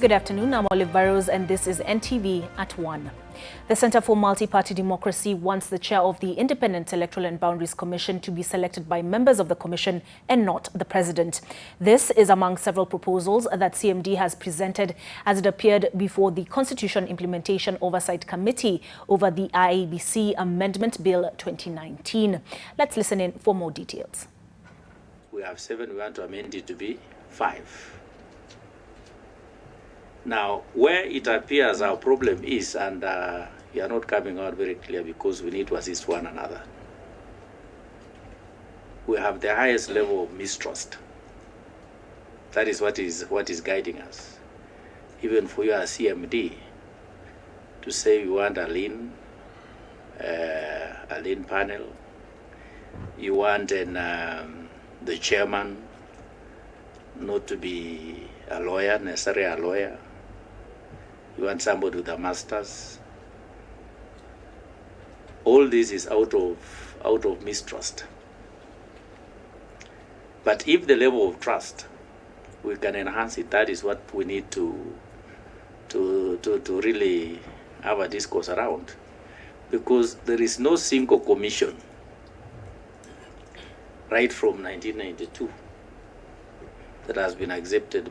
Good afternoon, I'm Olive Burrows and this is NTV at One. The Center for Multi-Party Democracy wants the chair of the Independent Electoral and Boundaries Commission to be selected by members of the commission and not the president. This is among several proposals that CMD has presented as it appeared before the Constitution Implementation Oversight Committee over the IEBC Amendment Bill 2019. Let's listen in for more details. We have 7, we want to amend it to be 5. Now, where it appears our problem is, and we are not coming out very clear because we need to assist one another. We have the highest level of mistrust. That is what is guiding us. Even for you as CMD, to say you want a lean panel, you want the chairman not to be a lawyer, necessarily a lawyer. You want somebody with a master's. All this is out of mistrust. But if the level of trust, we can enhance it. That is what we need to really have a discourse around, because there is no single commission right from 1992 that has been accepted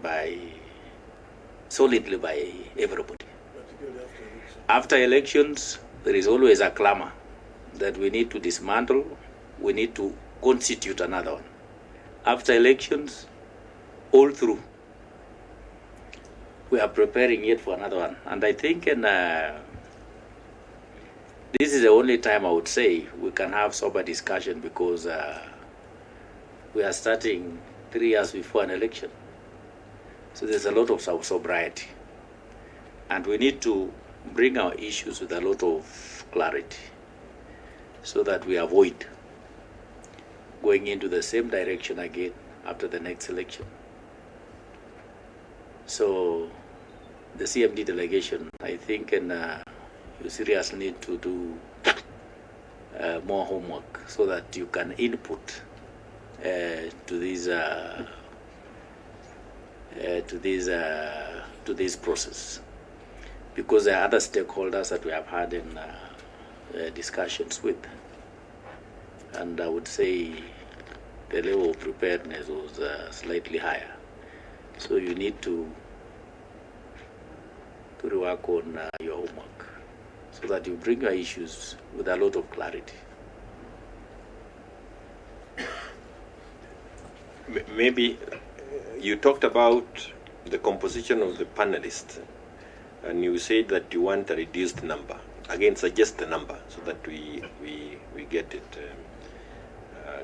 solidly by everybody. After elections, there is always a clamor that we need to dismantle, we need to constitute another one. After elections, all through, we are preparing yet for another one. And I think this is the only time I would say we can have sober discussion, because we are starting 3 years before an election. So there's a lot of sobriety. And we need to bring our issues with a lot of clarity so that we avoid going into the same direction again after the next election. So the CMD delegation, I think, you seriously need to do more homework so that you can input to this process, because there are other stakeholders that we have had in discussions with, and I would say the level of preparedness was slightly higher. So you need to rework on your homework so that you bring your issues with a lot of clarity. Maybe you talked about the composition of the panelists, and you said that you want a reduced number. Again, suggest a number so that we get it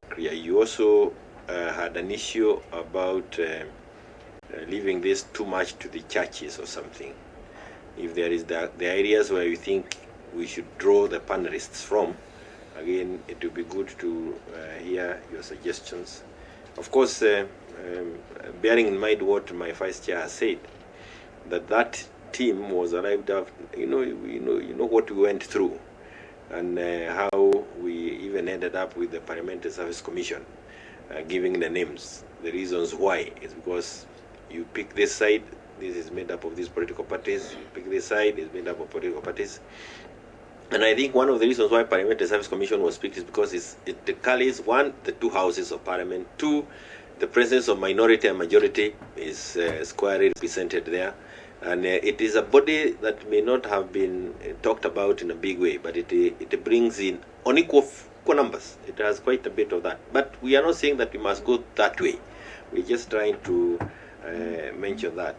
clear. You also had an issue about leaving this too much to the churches or something. If there is the areas where you think we should draw the panelists from, again, it would be good to hear your suggestions. Of course, bearing in mind what my vice chair has said, that team was arrived at, you know what we went through, and how we even ended up with the Parliamentary Service Commission, giving the names. The reasons why is because you pick this side, this is made up of these political parties. You pick this side, it's made up of political parties. And I think one of the reasons why Parliamentary Service Commission was picked is because it carries, 1, the 2 houses of Parliament, 2, the presence of minority and majority is squarely represented there. And it is a body that may not have been talked about in a big way, but it brings in unequal numbers. It has quite a bit of that. But we are not saying that we must go that way. We're just trying to mention that.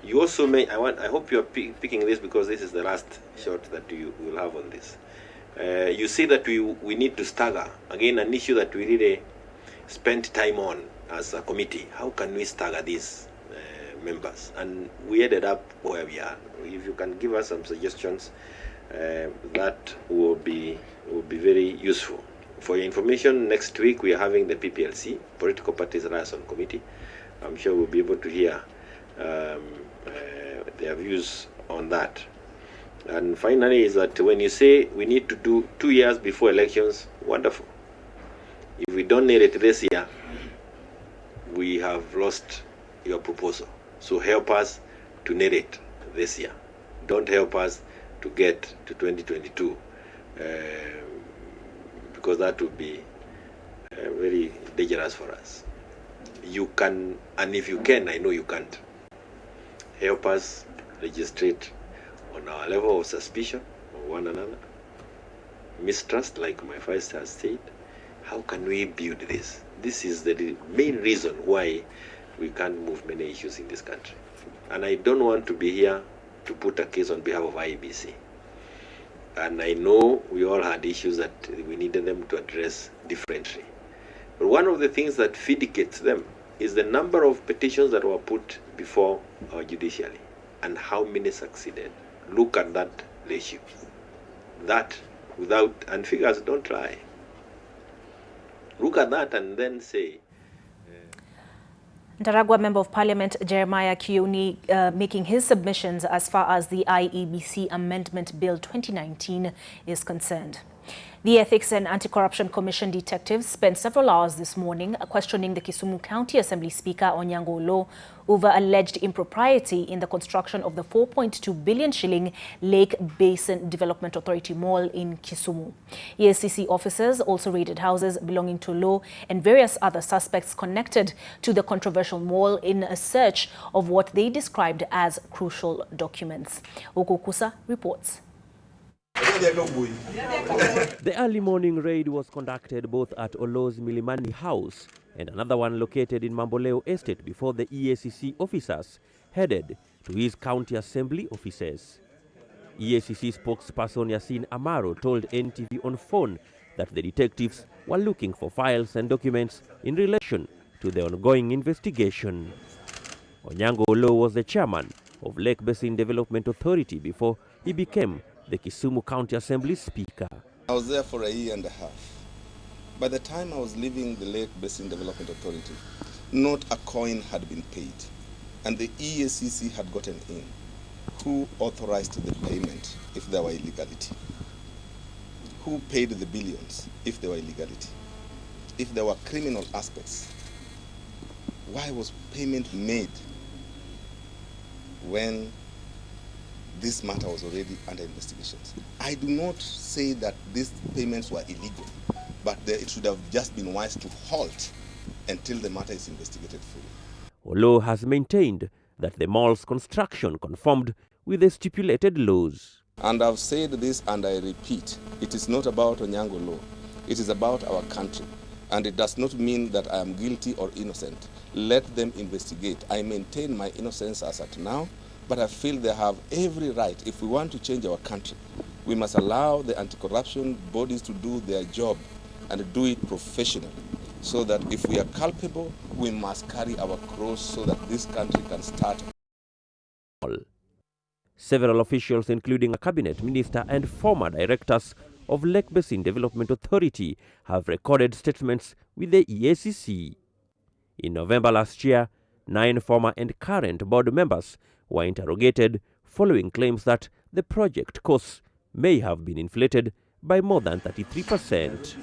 You also may, I hope you are picking this because this is the last shot that you will have on this. You see that we need to stagger. Again, an issue that we really spent time on as a committee. How can we stagger these members? And we ended up where we are. If you can give us some suggestions, that will be very useful. For your information, next week we are having the PPLC, Political Parties Liaison Committee. I'm sure we'll be able to hear their views on that. And finally is that when you say we need to do 2 years before elections, wonderful. If we don't need it this year, we have lost your proposal. So help us to narrate this year. Don't help us to get to 2022 because that would be very dangerous for us. You can, and if you can, I know you can't, help us registrate on our level of suspicion of one another, mistrust, like my first has said. How can we build this? This is the main reason why we can't move many issues in this country. And I don't want to be here to put a case on behalf of IEBC. And I know we all had issues that we needed them to address differently. But one of the things that vindicates them is the number of petitions that were put before our judiciary and how many succeeded. Look at that ratio. That without, and figures don't lie. Look at that and then say. Ntaragwa Member of Parliament Jeremiah Kioni making his submissions as far as the IEBC Amendment Bill 2019 is concerned. The Ethics and Anti-Corruption Commission detectives spent several hours this morning questioning the Kisumu County Assembly Speaker Onyango Olo over alleged impropriety in the construction of the 4.2 billion shilling Lake Basin Development Authority Mall in Kisumu. EACC officers also raided houses belonging to Olo and various other suspects connected to the controversial mall in a search of what they described as crucial documents. Okukusa reports. The early morning raid was conducted both at Olo's Milimani house and another one located in Mamboleo Estate before the EACC officers headed to his county assembly offices. EACC spokesperson Yasin Amaro told NTV on phone that the detectives were looking for files and documents in relation to the ongoing investigation. Onyango Olo was the chairman of Lake Basin Development Authority before he became the Kisumu County Assembly Speaker. I was there for a year and a half. By the time I was leaving the Lake Basin Development Authority, not a coin had been paid, and the EACC had gotten in. Who authorized the payment if there were illegality? Who paid the billions if there were illegality? If there were criminal aspects, why was payment made when this matter was already under investigations? I do not say that these payments were illegal, but it should have just been wise to halt until the matter is investigated fully. Olo has maintained that the mall's construction conformed with the stipulated laws. And I've said this and I repeat, it is not about Onyango law, it is about our country. And it does not mean that I am guilty or innocent. Let them investigate. I maintain my innocence as at now, but I feel they have every right. If we want to change our country, we must allow the anti-corruption bodies to do their job and do it professionally. So that if we are culpable, we must carry our cross so that this country can start. Several officials, including a cabinet minister and former directors of Lake Basin Development Authority, have recorded statements with the EACC. In November last year, 9 former and current board members were interrogated following claims that the project costs may have been inflated by more than 33%.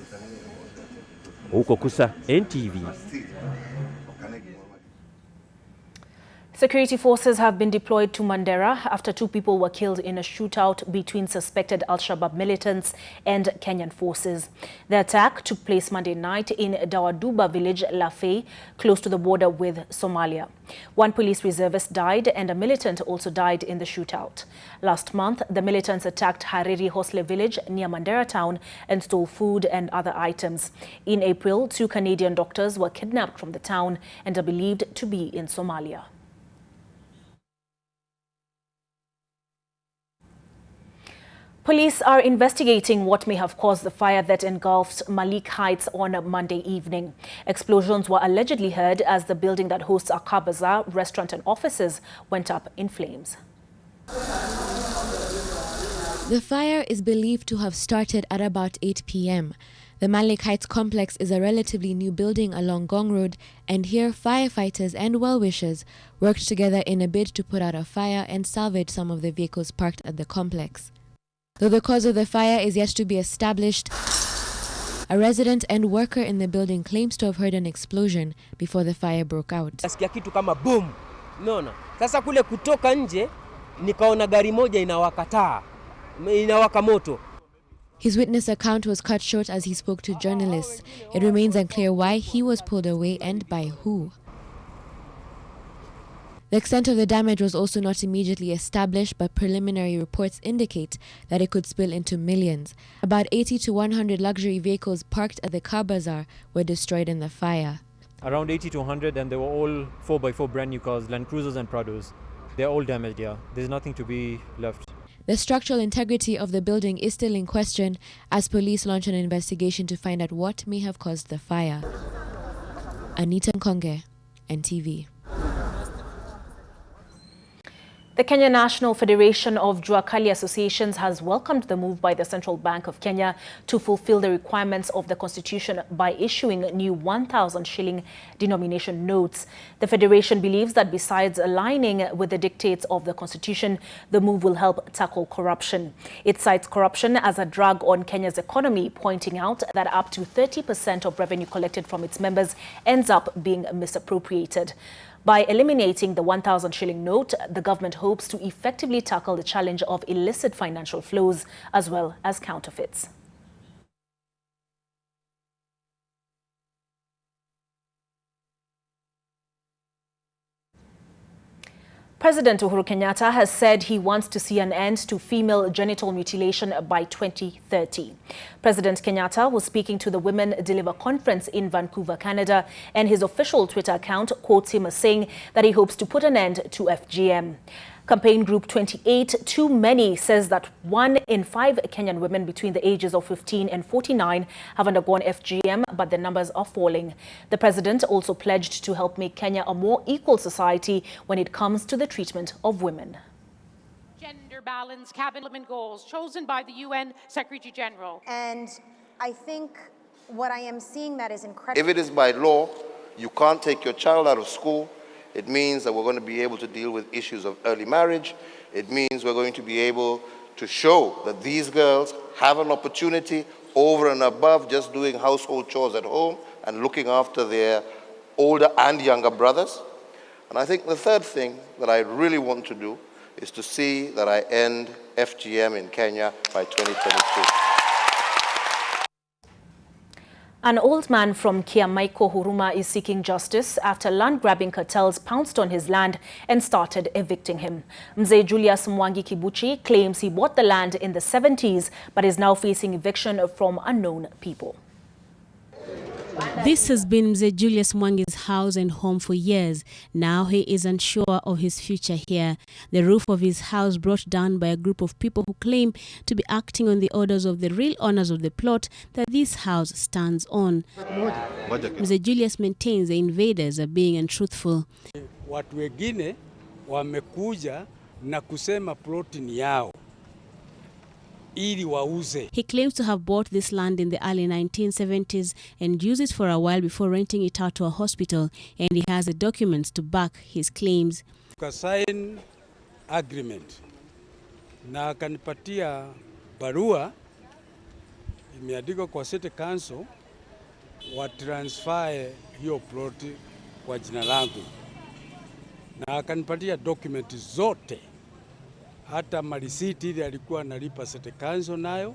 Okukusa, NTV. Security forces have been deployed to Mandera after 2 people were killed in a shootout between suspected Al-Shabaab militants and Kenyan forces. The attack took place Monday night in Dawaduba village, Lafey, close to the border with Somalia. 1 police reservist died and a militant also died in the shootout. Last month, the militants attacked Hariri Hosle village near Mandera town and stole food and other items. In April, 2 Canadian doctors were kidnapped from the town and are believed to be in Somalia. Police are investigating what may have caused the fire that engulfed Malik Heights on Monday evening. Explosions were allegedly heard as the building that hosts a car bazaar, restaurant and offices went up in flames. The fire is believed to have started at about 8 p.m. The Malik Heights complex is a relatively new building along Gong Road, and here firefighters and well-wishers worked together in a bid to put out a fire and salvage some of the vehicles parked at the complex. Though the cause of the fire is yet to be established, a resident and worker in the building claims to have heard an explosion before the fire broke out. Nasikia kitu kama boom, Umeona? Sasa kule kutoka nje nikaona gari moja inawaka moto. His witness account was cut short as he spoke to journalists. It remains unclear why he was pulled away and by who. The extent of the damage was also not immediately established, but preliminary reports indicate that it could spill into millions. About 80 to 100 luxury vehicles parked at the car bazaar were destroyed in the fire. Around 80 to 100, and they were all 4x4 brand new cars, Land Cruisers and Prados. They're all damaged, yeah. There's nothing to be left. The structural integrity of the building is still in question as police launch an investigation to find out what may have caused the fire. Anita Nkonge, NTV. The Kenya National Federation of Juakali Associations has welcomed the move by the Central Bank of Kenya to fulfill the requirements of the Constitution by issuing new 1,000 shilling denomination notes. The Federation believes that besides aligning with the dictates of the Constitution, the move will help tackle corruption. It cites corruption as a drag on Kenya's economy, pointing out that up to 30% of revenue collected from its members ends up being misappropriated. By eliminating the 1,000 shilling note, the government hopes to effectively tackle the challenge of illicit financial flows as well as counterfeits. President Uhuru Kenyatta has said he wants to see an end to female genital mutilation by 2030. President Kenyatta was speaking to the Women Deliver Conference in Vancouver, Canada, and his official Twitter account quotes him as saying that he hopes to put an end to FGM. Campaign Group 28 Too Many says that 1 in 5 Kenyan women between the ages of 15 and 49 have undergone FGM, but the numbers are falling. The president also pledged to help make Kenya a more equal society when it comes to the treatment of women. Gender balance cabinet goals chosen by the UN Secretary General. And I think what I am seeing that is incredible. If it is by law, you can't take your child out of school. It means that we're going to be able to deal with issues of early marriage. It means we're going to be able to show that these girls have an opportunity over and above just doing household chores at home and looking after their older and younger brothers. And I think the third thing that I really want to do is to see that I end FGM in Kenya by 2022. An old man from Kiambu, Huruma, is seeking justice after land-grabbing cartels pounced on his land and started evicting him. Mzee Julius Mwangi Kibuchi claims he bought the land in the 70s but is now facing eviction from unknown people. This has been Mzee Julius Mwangi's house and home for years. Now he is unsure of his future here. The roof of his house brought down by a group of people who claim to be acting on the orders of the real owners of the plot that this house stands on. Mzee Julius maintains the invaders are being untruthful. Watu wengine wamekuja na kusema plot ni yao. He claims to have bought this land in the early 1970s and used it for a while before renting it out to a hospital, and he has the documents to back his claims. Sign agreement na akanipatia barua imeandikwa kwa City Council wa transfer hiyo plot kwa jina langu, na akanipatia document zote, hata malisiti ile alikuwa analipa City Council nayo,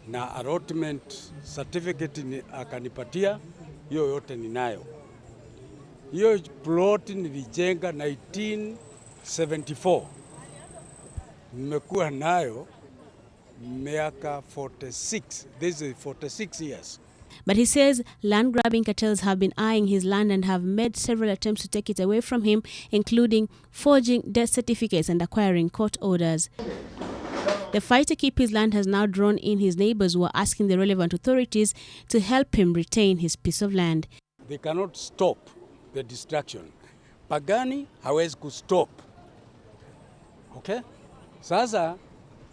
na allotment certificate ni akanipatia, hiyo yote ninayo. Hiyo plot nilijenga 1974. Nimekuwa nayo miaka 46. This is 46 years. But he says land-grabbing cartels have been eyeing his land and have made several attempts to take it away from him, including forging death certificates and acquiring court orders. The fight to keep his land has now drawn in his neighbors who are asking the relevant authorities to help him retain his piece of land. They cannot stop the destruction. Pagani hawezi kustop. Okay? Sasa,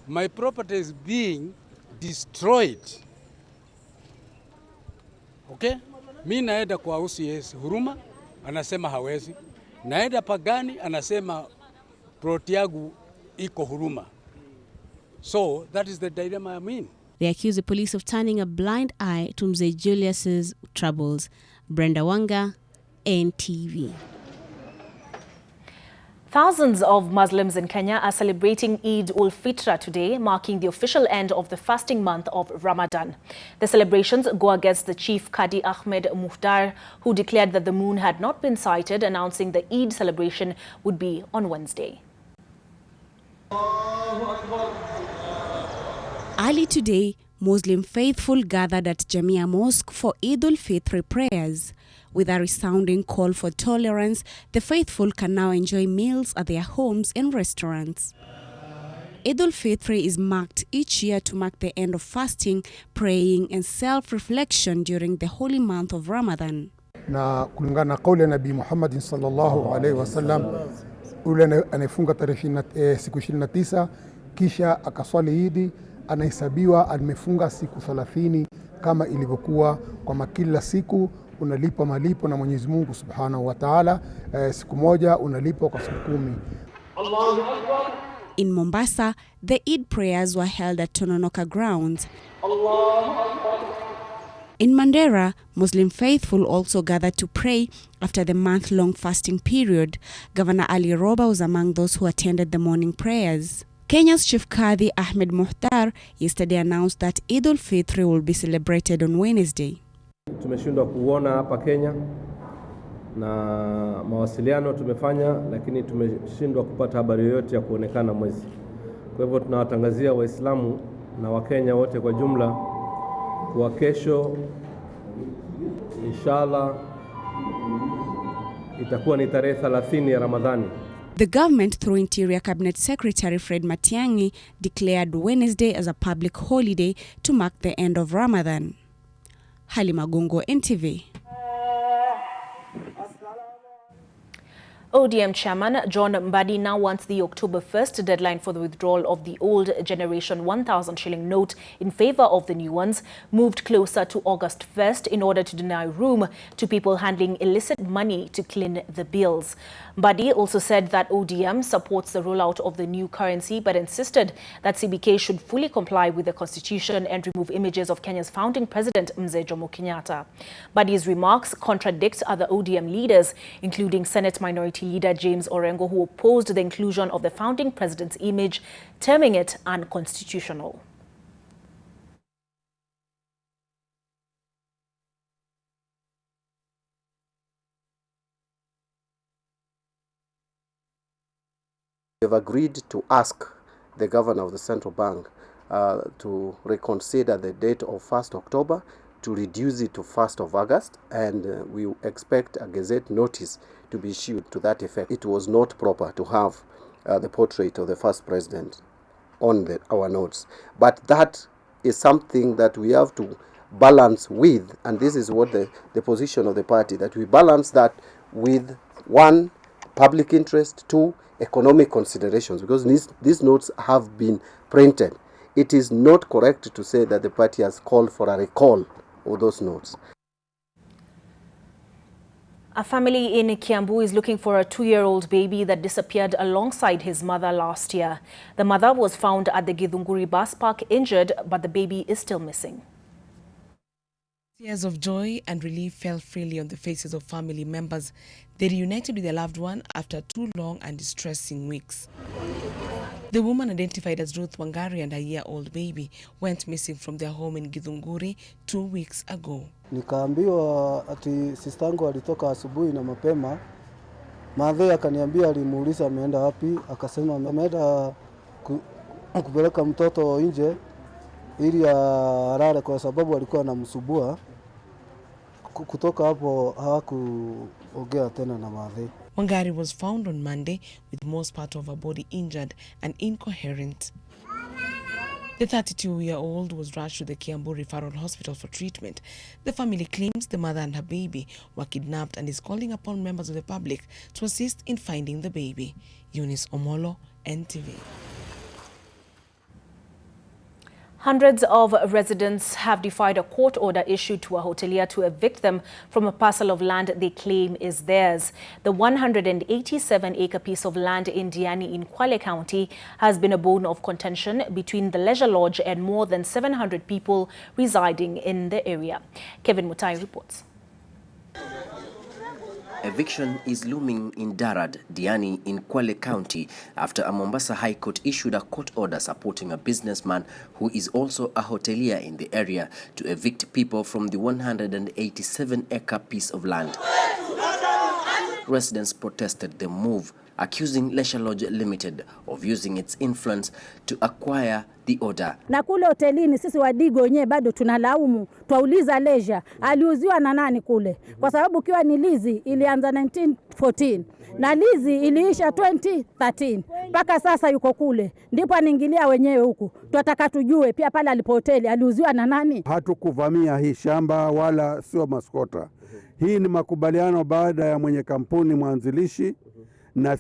my property is being destroyed. Okay? Mi naenda kwa OCS Huruma, anasema hawezi. Naenda Pagani, anasema plot yangu iko Huruma. So, that is the dilemma I'm in. They accuse the police of turning a blind eye to Mzee Julius's troubles. Brenda Wanga, NTV. Thousands of Muslims in Kenya are celebrating Eid ul-Fitr today, marking the official end of the fasting month of Ramadan. The celebrations go against the Chief Qadi Ahmed Muhtar, who declared that the moon had not been sighted, announcing the Eid celebration would be on Wednesday. Early today, Muslim faithful gathered at Jamia Mosque for Eid ul-Fitr prayers. With a resounding call for tolerance, the faithful can now enjoy meals at their homes and restaurants. Eid ul-Fitr is marked each year to mark the end of fasting, praying and self-reflection during the holy month of Ramadan. Na kulingana na kauli ya Nabii Muhammad sallallahu alaihi wasallam, ule anayefunga siku 29 kisha akaswali Idi anahesabiwa amefunga siku 30 kama ilivyokuwa kwa kila siku unalipa malipo na Mwenyezi Mungu Subhanahu wa Ta'ala. Siku moja unalipa kwa siku 10. In Mombasa, the Eid prayers were held at Tononoka grounds. In Mandera, Muslim faithful also gathered to pray after the month-long fasting period. Governor Ali Roba was among those who attended the morning prayers. Kenya's Chief Qadi Ahmed Muhtar yesterday announced that Eid ul-Fitr will be celebrated on Wednesday. Tumeshindwa kuona hapa Kenya na mawasiliano tumefanya, lakini tumeshindwa kupata habari yoyote ya kuonekana mwezi. Kwa hivyo tunawatangazia Waislamu na Wakenya wote kwa jumla kwa kesho inshallah itakuwa ni tarehe 30 ya Ramadhani. The government, through Interior Cabinet Secretary Fred Matiang'i, declared Wednesday as a public holiday to mark the end of Ramadan. Halima Gongo, NTV. ODM Chairman John Mbadi now wants the October 1st deadline for the withdrawal of the old generation 1,000 shilling note in favor of the new ones moved closer to August 1st in order to deny room to people handling illicit money to clean the bills. Mbadi also said that ODM supports the rollout of the new currency but insisted that CBK should fully comply with the constitution and remove images of Kenya's founding president Mzee Jomo Kenyatta. Mbadi's remarks contradict other ODM leaders, including Senate Minority Leader James Orengo, who opposed the inclusion of the founding president's image, terming it unconstitutional. We have agreed to ask the governor of the central bank to reconsider the date of 1st October, to reduce it to 1st of August, and we expect a gazette notice to be issued to that effect. It was not proper to have the portrait of the first president on our notes, but that is something that we have to balance with, and this is what the position of the party, that we balance that with 1, public interest, 2, economic considerations, because these notes have been printed. It is not correct to say that the party has called for a recall of those notes. A family in Kiambu is looking for a 2-year-old baby that disappeared alongside his mother last year. The mother was found at the Githunguri bus park injured, but the baby is still missing. Tears of joy and relief fell freely on the faces of family members. They reunited with their loved one after 2 long and distressing weeks. The woman, identified as Ruth Wangari, and a year-old baby went missing from their home in Githunguri 2 weeks ago. Nikaambiwa ati sistangu alitoka asubuhi na mapema. Madhe akaniambia alimuuliza ameenda wapi, akasema ameenda kupeleka mtoto nje ili alale kwa sababu alikuwa anamsubua. Kutoka hapo hawakuongea tena na madhe. Wangari was found on Monday with most part of her body injured and incoherent. The 32-year-old was rushed to the Kiambu Referral Hospital for treatment. The family claims the mother and her baby were kidnapped and is calling upon members of the public to assist in finding the baby. Eunice Omolo, NTV. Hundreds of residents have defied a court order issued to a hotelier to evict them from a parcel of land they claim is theirs. The 187-acre piece of land in Diani in Kwale County has been a bone of contention between the leisure lodge and more than 700 people residing in the area. Kevin Mutai reports. Eviction is looming in Darad, Diani in Kwale County after a Mombasa High Court issued a court order supporting a businessman who is also a hotelier in the area to evict people from the 187-acre piece of land. Residents protested the move, accusing Leisure Lodge Limited of using its influence to acquire the order. Na kule hotelini sisi wadigo wenyewe bado tunalaumu, twauliza Leisure aliuziwa na nani kule, kwa sababu kiwa ni lizi ilianza 1914 na lizi iliisha 2013 mpaka sasa yuko kule, ndipo anaingilia wenyewe huku. Tunataka tujue pia pale alipo hoteli aliuziwa na nani. Hatukuvamia hii shamba wala sio maskota. Hii ni makubaliano baada ya mwenye kampuni mwanzilishi na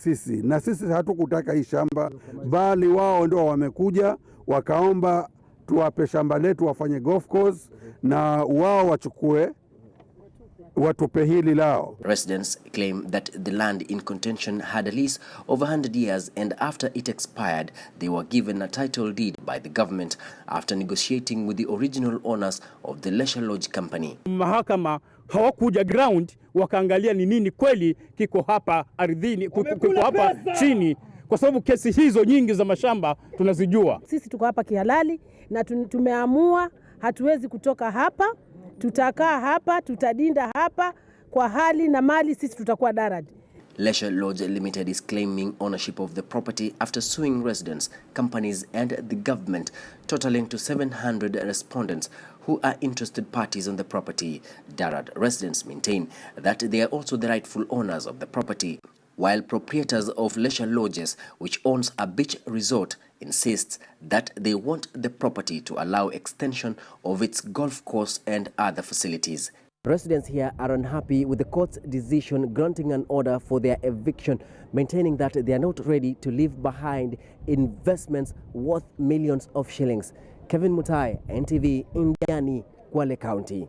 sisi hatukutaka hii shamba, bali wao ndio wamekuja wakaomba tuwape shamba letu wafanye golf course na wao wachukue watupe hili lao. Residents claim that the land in contention had a lease of 100 years and after it expired, they were given a title deed by the government after negotiating with the original owners of the Leisure Lodge Company. Mahakama hawakuja ground wakaangalia ni nini kweli kiko hapa ardhini, kiko hapa chini, kwa sababu kesi hizo nyingi za mashamba tunazijua. Sisi tuko hapa kihalali na tumeamua hatuwezi kutoka hapa, tutakaa hapa, tutadinda hapa kwa hali na mali, sisi tutakuwa Darad. Leisure Lodge Limited is claiming ownership of the property after suing residents, companies and the government, totaling to 700 respondents who are interested parties on the property. Darad residents maintain that they are also the rightful owners of the property, while proprietors of Leisure Lodges, which owns a beach resort, insists that they want the property to allow extension of its golf course and other facilities. Residents here are unhappy with the court's decision granting an order for their eviction, maintaining that they are not ready to leave behind investments worth millions of shillings. Kevin Mutai, NTV, Diani, Kwale County.